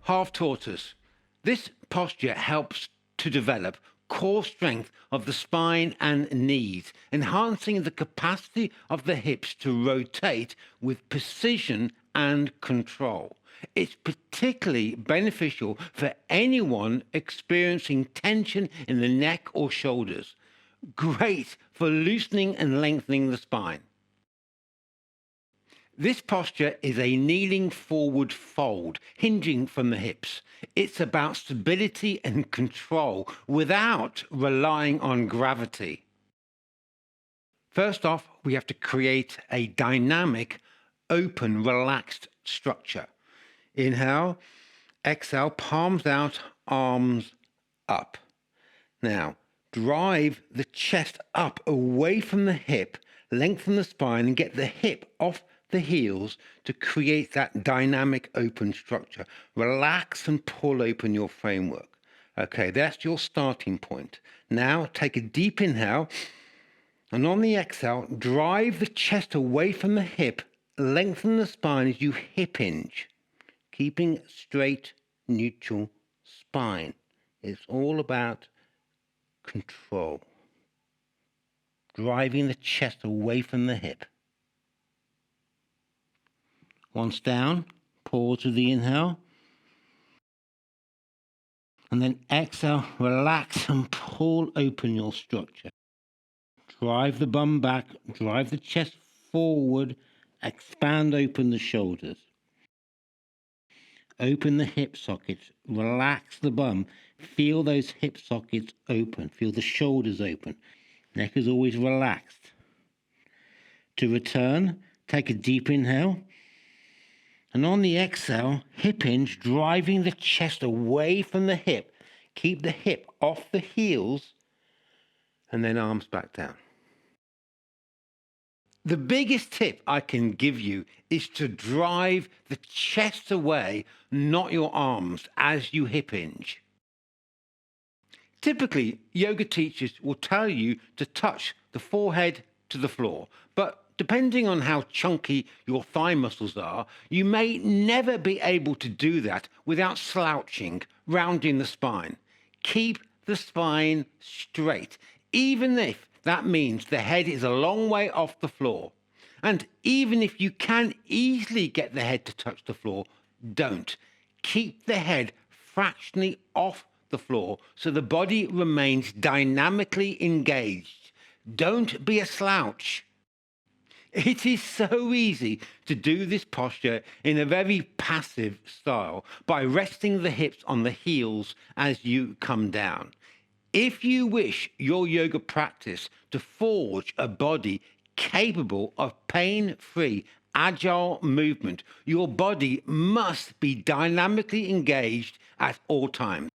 Half Tortoise. This posture helps to develop core strength of the spine and knees, enhancing the capacity of the hips to rotate with precision and control. It's particularly beneficial for anyone experiencing tension in the neck or shoulders. Great for loosening and lengthening the spine. This posture is a kneeling forward fold, hinging from the hips. It's about stability and control without relying on gravity. First off, we have to create a dynamic, open, relaxed structure. Inhale, exhale, palms out, arms up. Now, drive the chest up away from the hip, lengthen the spine and get the hip off the heels to create that dynamic open structure. Relax and pull open your framework. Okay, that's your starting point. Now take a deep inhale, and on the exhale, drive the chest away from the hip, lengthen the spine as you hip hinge, keeping straight, neutral spine. It's all about control. Driving the chest away from the hip. Once down, pause with the inhale. And then exhale, relax and pull open your structure. Drive the bum back, drive the chest forward, expand open the shoulders. Open the hip sockets, relax the bum, feel those hip sockets open, feel the shoulders open. Neck is always relaxed. To return, take a deep inhale. And on the exhale, hip hinge, driving the chest away from the hip. Keep the hip off the heels, and then arms back down. The biggest tip I can give you is to drive the chest away, not your arms, as you hip hinge. Typically, yoga teachers will tell you to touch the forehead to the floor, but depending on how chunky your thigh muscles are, you may never be able to do that without slouching, rounding the spine. Keep the spine straight, even if that means the head is a long way off the floor. And even if you can easily get the head to touch the floor, don't. Keep the head fractionally off the floor so the body remains dynamically engaged. Don't be a slouch. It is so easy to do this posture in a very passive style by resting the hips on the heels as you come down. If you wish your yoga practice to forge a body capable of pain-free, agile movement, your body must be dynamically engaged at all times.